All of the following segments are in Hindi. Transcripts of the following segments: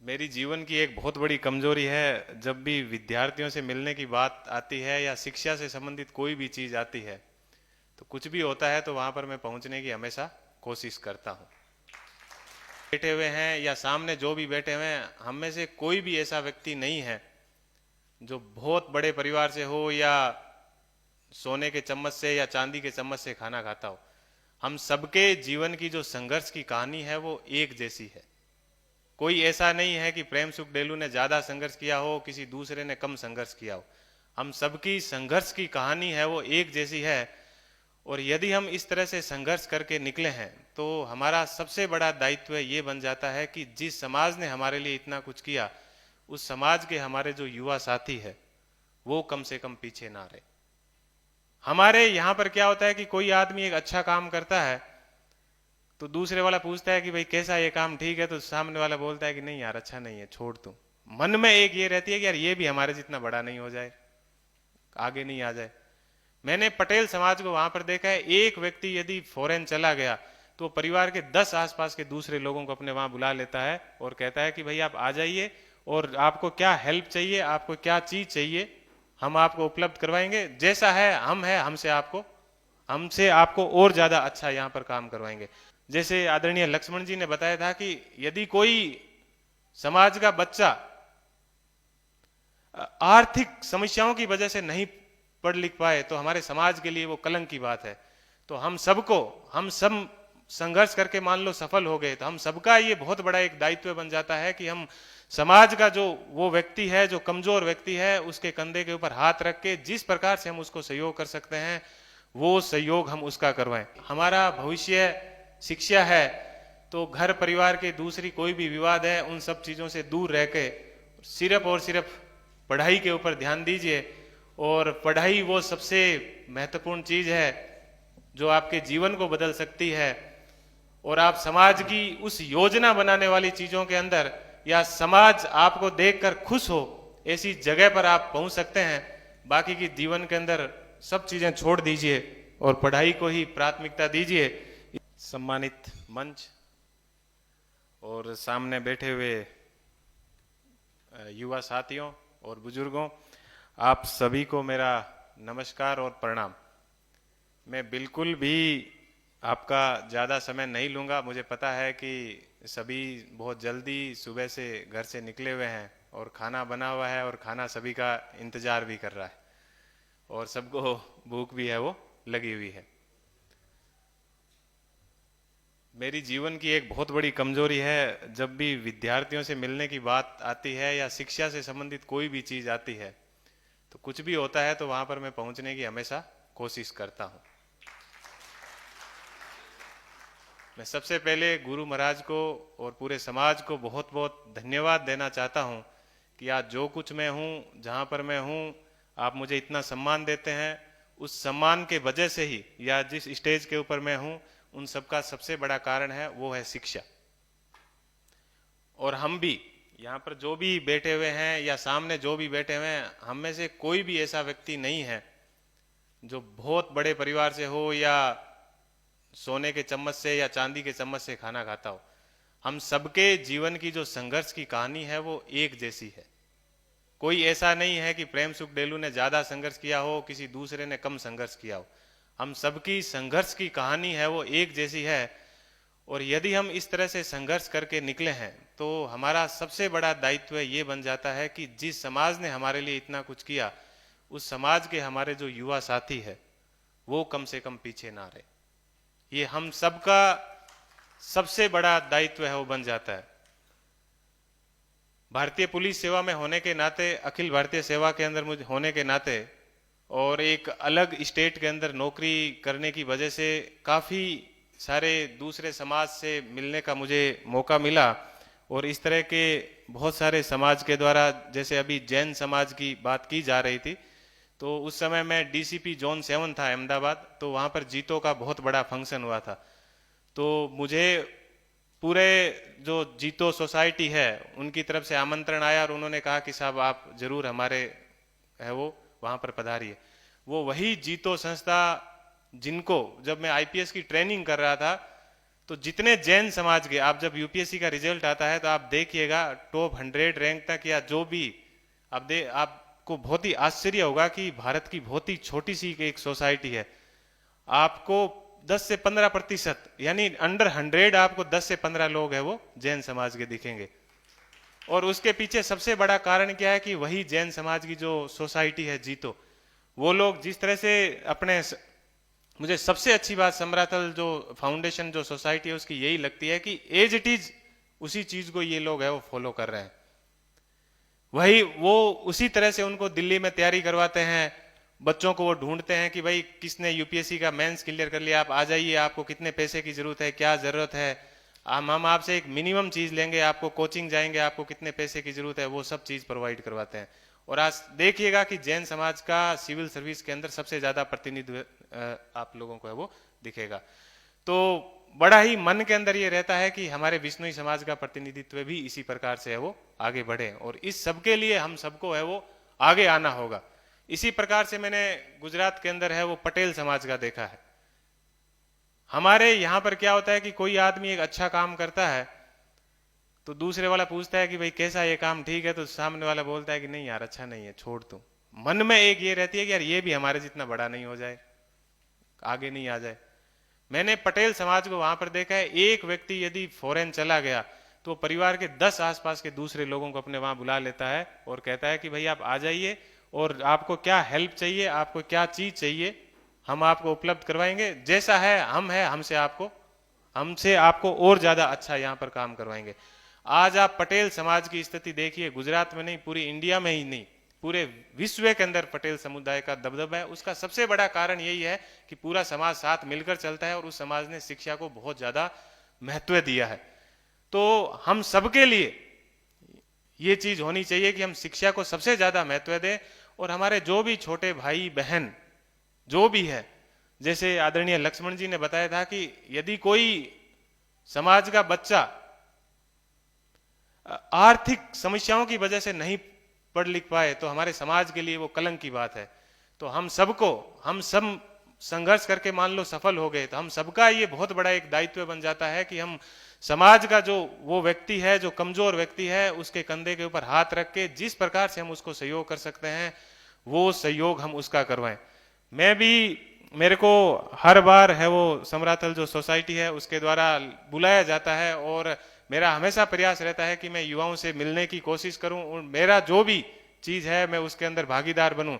मेरी जीवन की एक बहुत बड़ी कमजोरी है। जब भी विद्यार्थियों से मिलने की बात आती है या शिक्षा से संबंधित कोई भी चीज आती है, तो कुछ भी होता है तो वहां पर मैं पहुंचने की हमेशा कोशिश करता हूं। बैठे हुए हैं या सामने जो भी बैठे हुए हैं, हम में से कोई भी ऐसा व्यक्ति नहीं है जो बहुत बड़े परिवार से हो या सोने के चम्मच से या चांदी के चम्मच से खाना खाता हो। हम सबके जीवन की जो संघर्ष की कहानी है वो एक जैसी है। कोई ऐसा नहीं है कि प्रेम सुख डेलू ने ज्यादा संघर्ष किया हो, किसी दूसरे ने कम संघर्ष किया हो। हम सबकी संघर्ष की कहानी है वो एक जैसी है। और यदि हम इस तरह से संघर्ष करके निकले हैं तो हमारा सबसे बड़ा दायित्व ये बन जाता है कि जिस समाज ने हमारे लिए इतना कुछ किया, उस समाज के हमारे जो युवा साथी है वो कम से कम पीछे ना रहे। हमारे यहाँ पर क्या होता है कि कोई आदमी एक अच्छा काम करता है तो दूसरे वाला पूछता है कि भाई कैसा ये काम, ठीक है? तो सामने वाला बोलता है कि नहीं यार अच्छा नहीं है, छोड़ तू। मन में एक ये रहती है कि यार ये भी हमारे जितना बड़ा नहीं हो जाए, आगे नहीं आ जाए। मैंने पटेल समाज को वहां पर देखा है, एक व्यक्ति यदि फॉरेन चला गया तो परिवार के 10 आसपास के दूसरे लोगों को अपने वहां बुला लेता है और कहता है कि भाई आप आ जाइए और आपको क्या हेल्प चाहिए, आपको क्या चीज चाहिए, हम आपको उपलब्ध करवाएंगे। जैसा है हमसे आपको और ज्यादा अच्छा यहाँ पर काम करवाएंगे। जैसे आदरणीय लक्ष्मण जी ने बताया था कि यदि कोई समाज का बच्चा आर्थिक समस्याओं की वजह से नहीं पढ़ लिख पाए तो हमारे समाज के लिए वो कलंक की बात है। तो हम सब संघर्ष करके मान लो सफल हो गए तो हम सबका ये बहुत बड़ा एक दायित्व बन जाता है कि हम समाज का जो वो व्यक्ति है, जो कमजोर व्यक्ति है, उसके कंधे के ऊपर हाथ रख के जिस प्रकार से हम उसको सहयोग कर सकते हैं वो सहयोग हम उसका करवाएं। हमारा भविष्य शिक्षा है, तो घर परिवार के दूसरी कोई भी विवाद है उन सब चीजों से दूर रह के सिर्फ और सिर्फ पढ़ाई के ऊपर ध्यान दीजिए। और पढ़ाई वो सबसे महत्वपूर्ण चीज है जो आपके जीवन को बदल सकती है। और आप समाज की उस योजना बनाने वाली चीजों के अंदर या समाज आपको देखकर खुश हो ऐसी जगह पर आप पहुंच सकते हैं। बाकी की जीवन के अंदर सब चीजें छोड़ दीजिए और पढ़ाई को ही प्राथमिकता दीजिए। सम्मानित मंच और सामने बैठे हुए युवा साथियों और बुजुर्गों, आप सभी को मेरा नमस्कार और प्रणाम। मैं बिल्कुल भी आपका ज़्यादा समय नहीं लूँगा। मुझे पता है कि सभी बहुत जल्दी सुबह से घर से निकले हुए हैं और खाना बना हुआ है और खाना सभी का इंतज़ार भी कर रहा है और सबको भूख भी है वो लगी हुई है। मेरी जीवन की एक बहुत बड़ी कमजोरी है, जब भी विद्यार्थियों से मिलने की बात आती है या शिक्षा से संबंधित कोई भी चीज़ आती है तो कुछ भी होता है तो वहां पर मैं पहुंचने की हमेशा कोशिश करता हूं। मैं सबसे पहले गुरु महाराज को और पूरे समाज को बहुत बहुत धन्यवाद देना चाहता हूं कि आज जो कुछ मैं हूं, जहां पर मैं हूं, आप मुझे इतना सम्मान देते हैं। उस सम्मान के वजह से ही या जिस स्टेज के ऊपर मैं हूं उन सबका सबसे बड़ा कारण है वो है शिक्षा। और हम भी यहाँ पर जो भी बैठे हुए हैं या सामने जो भी बैठे हुए हैं, हम में से कोई भी ऐसा व्यक्ति नहीं है जो बहुत बड़े परिवार से हो या सोने के चम्मच से या चांदी के चम्मच से खाना खाता हो। हम सबके जीवन की जो संघर्ष की कहानी है वो एक जैसी है। कोई ऐसा नहीं है कि प्रेम सुख डेलू ने ज्यादा संघर्ष किया हो, किसी दूसरे ने कम संघर्ष किया हो। हम सबकी संघर्ष की कहानी है वो एक जैसी है। और यदि हम इस तरह से संघर्ष करके निकले हैं तो हमारा सबसे बड़ा दायित्व ये बन जाता है कि जिस समाज ने हमारे लिए इतना कुछ किया, उस समाज के हमारे जो युवा साथी है वो कम से कम पीछे ना रहे। ये हम सबका सबसे बड़ा दायित्व है वो बन जाता है। भारतीय पुलिस सेवा में होने के नाते, अखिल भारतीय सेवा के अंदर मुझे होने के नाते और एक अलग स्टेट के अंदर नौकरी करने की वजह से काफी सारे दूसरे समाज से मिलने का मुझे मौका मिला। और इस तरह के बहुत सारे समाज के द्वारा, जैसे अभी जैन समाज की बात की जा रही थी, तो उस समय मैं डीसीपी जोन 7 था अहमदाबाद, तो वहां पर जीतो का बहुत बड़ा फंक्शन हुआ था। तो मुझे पूरे जो जीतो सोसाइटी है उनकी तरफ से आमंत्रण आया और उन्होंने कहा कि साहब आप जरूर हमारे है वो वहां पर पधारिए। वो वही जीतो संस्था जिनको जब मैं आईपीएस की ट्रेनिंग कर रहा था तो जितने जैन समाज के, आप जब यूपीएससी का रिजल्ट आता है तो आप देखिएगा टॉप 100 रैंक तक या जो भी, आपको बहुत ही आश्चर्य होगा कि भारत की बहुत ही छोटी सी एक सोसाइटी है, आपको 10 से 15% यानी अंडर 100 आपको 10 से 15 लोग हैं वो जैन समाज के दिखेंगे। और उसके पीछे सबसे बड़ा कारण क्या है कि वही जैन समाज की जो सोसाइटी है जीतो, वो लोग जिस तरह से अपने, मुझे सबसे अच्छी बात समराथल जो फाउंडेशन जो सोसाइटी है उसकी यही लगती है कि एज इट इज उसी चीज को ये लोग है वो फॉलो कर रहे हैं, वही वो उसी तरह से उनको दिल्ली में तैयारी करवाते हैं, बच्चों को वो ढूंढते हैं कि भाई किसने यूपीएससी का मेंस क्लियर कर लिया, आप आ जाइए, आपको कितने पैसे की जरूरत है, क्या जरूरत है, हम आपसे एक मिनिमम चीज लेंगे, आपको कोचिंग जाएंगे, आपको कितने पैसे की जरूरत है, वो सब चीज प्रोवाइड करवाते हैं। और आज देखिएगा कि जैन समाज का सिविल सर्विस के अंदर सबसे ज्यादा प्रतिनिधित्व आप लोगों को है वो दिखेगा। तो बड़ा ही मन के अंदर ये रहता है कि हमारे विष्णुई समाज का प्रतिनिधित्व भी इसी प्रकार से है वो आगे बढ़े, और इस सबके लिए हम सबको है वो आगे आना होगा। इसी प्रकार से मैंने गुजरात के अंदर है वो पटेल समाज का देखा है। हमारे यहां पर क्या होता है कि कोई आदमी एक अच्छा काम करता है तो दूसरे वाला पूछता है कि भाई कैसा ये काम ठीक है, तो सामने वाला बोलता है कि नहीं यार अच्छा नहीं है, छोड़ तू। मन में एक ये रहती है कि यार ये भी हमारे जितना बड़ा नहीं हो जाए, आगे नहीं आ जाए। मैंने पटेल समाज को वहां पर देखा है, एक व्यक्ति यदि फॉरेन चला गया तो परिवार के 10 आसपास के दूसरे लोगों को अपने वहां बुला लेता है और कहता है कि भाई आप आ जाइए और आपको क्या हेल्प चाहिए, आपको क्या चीज चाहिए, हम आपको उपलब्ध करवाएंगे, जैसा है हमसे आपको और ज्यादा अच्छा यहाँ पर काम करवाएंगे। आज आप पटेल समाज की स्थिति देखिए, गुजरात में नहीं पूरी इंडिया में ही नहीं पूरे विश्व के अंदर पटेल समुदाय का दबदबा है। उसका सबसे बड़ा कारण यही है कि पूरा समाज साथ मिलकर चलता है और उस समाज ने शिक्षा को बहुत ज्यादा महत्व दिया है। तो हम सबके लिए ये चीज होनी चाहिए कि हम शिक्षा को सबसे ज्यादा महत्व दें, और हमारे जो भी छोटे भाई बहन जो भी है, जैसे आदरणीय लक्ष्मण जी ने बताया था कि यदि कोई समाज का बच्चा आर्थिक समस्याओं की वजह से नहीं पढ़ लिख पाए तो हमारे समाज के लिए वो कलंक की बात है। तो हम सब संघर्ष करके मान लो सफल हो गए तो हम सबका ये बहुत बड़ा एक दायित्व बन जाता है कि हम समाज का जो वो व्यक्ति है जो कमजोर व्यक्ति है उसके कंधे के ऊपर हाथ रख के जिस प्रकार से हम उसको सहयोग कर सकते हैं वो सहयोग हम उसका करवाएं। मेरे को हर बार है वो समराथल जो सोसाइटी है उसके द्वारा बुलाया जाता है और मेरा हमेशा प्रयास रहता है कि मैं युवाओं से मिलने की कोशिश करूं और मेरा जो भी चीज है मैं उसके अंदर भागीदार बनूं।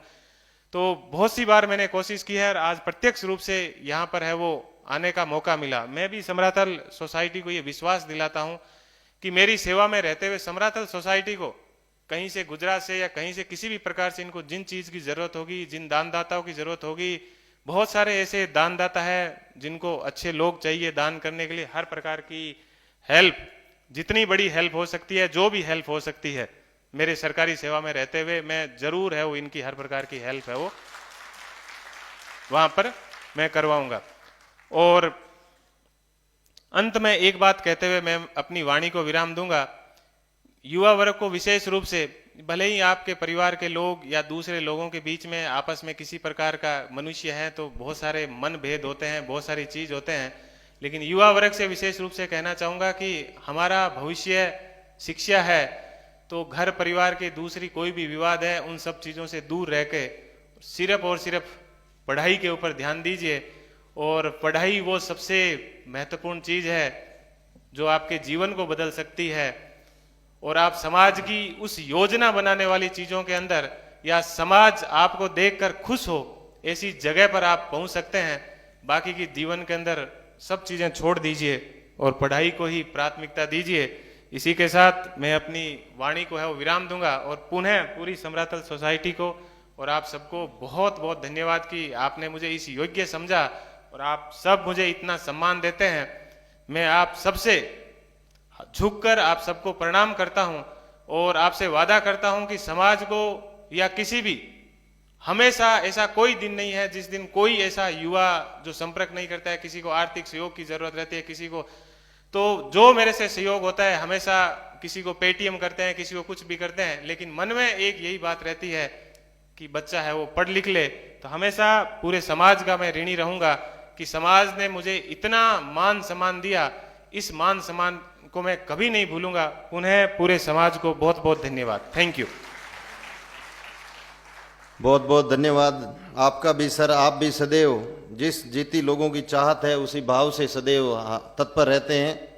तो बहुत सी बार मैंने कोशिश की है और आज प्रत्यक्ष रूप से यहाँ पर है वो आने का मौका मिला। मैं भी समराथल सोसाइटी को ये विश्वास दिलाता हूं कि मेरी सेवा में रहते हुए समराथल सोसाइटी को कहीं से गुजरात से या कहीं से किसी भी प्रकार से इनको जिन चीज की जरूरत होगी, जिन दानदाताओं की जरूरत होगी, बहुत सारे ऐसे दानदाता है जिनको अच्छे लोग चाहिए दान करने के लिए, हर प्रकार की हेल्प, जितनी बड़ी हेल्प हो सकती है, जो भी हेल्प हो सकती है, मेरे सरकारी सेवा में रहते हुए मैं जरूर है वो इनकी हर प्रकार की हेल्प है वो वहां पर मैं करवाऊंगा। और अंत में एक बात कहते हुए मैं अपनी वाणी को विराम दूंगा। युवा वर्ग को विशेष रूप से, भले ही आपके परिवार के लोग या दूसरे लोगों के बीच में आपस में किसी प्रकार का मनुष्य है तो बहुत सारे मन भेद होते हैं, बहुत सारी चीज होते हैं, लेकिन युवा वर्ग से विशेष रूप से कहना चाहूंगा कि हमारा भविष्य शिक्षा है। तो घर परिवार के दूसरी कोई भी विवाद है उन सब चीजों से दूर रह के सिर्फ और सिर्फ पढ़ाई के ऊपर ध्यान दीजिए। और पढ़ाई वो सबसे महत्वपूर्ण चीज है जो आपके जीवन को बदल सकती है, और आप समाज की उस योजना बनाने वाली चीजों के अंदर या समाज आपको देखकर खुश हो ऐसी जगह पर आप पहुंच सकते हैं। बाकी की जीवन के अंदर सब चीजें छोड़ दीजिए और पढ़ाई को ही प्राथमिकता दीजिए। इसी के साथ मैं अपनी वाणी को है वो विराम दूंगा और पुनः पूरी समराथल सोसाइटी को और आप सबको बहुत बहुत धन्यवाद कि आपने मुझे इस योग्य समझा और आप सब मुझे इतना सम्मान देते हैं। मैं आप सबसे झुककर आप सबको प्रणाम करता हूं और आपसे वादा करता हूं कि समाज को या किसी भी, हमेशा ऐसा कोई दिन नहीं है जिस दिन कोई ऐसा युवा जो संपर्क नहीं करता है, किसी को आर्थिक सहयोग की जरूरत रहती है, किसी को तो जो मेरे से सहयोग होता है हमेशा किसी को पेटीएम करते हैं, किसी को कुछ भी करते हैं, लेकिन मन में एक यही बात रहती है कि बच्चा है वो पढ़ लिख ले। तो हमेशा पूरे समाज का मैं ऋणी रहूंगा कि समाज ने मुझे इतना मान सम्मान दिया इस मान सम्मान को मैं कभी नहीं भूलूंगा। पुनः पूरे समाज को बहुत बहुत धन्यवाद। Thank you. बहुत बहुत धन्यवाद आपका भी सर। आप भी सदैव जिस जीती लोगों की चाहत है उसी भाव से सदैव तत्पर रहते हैं।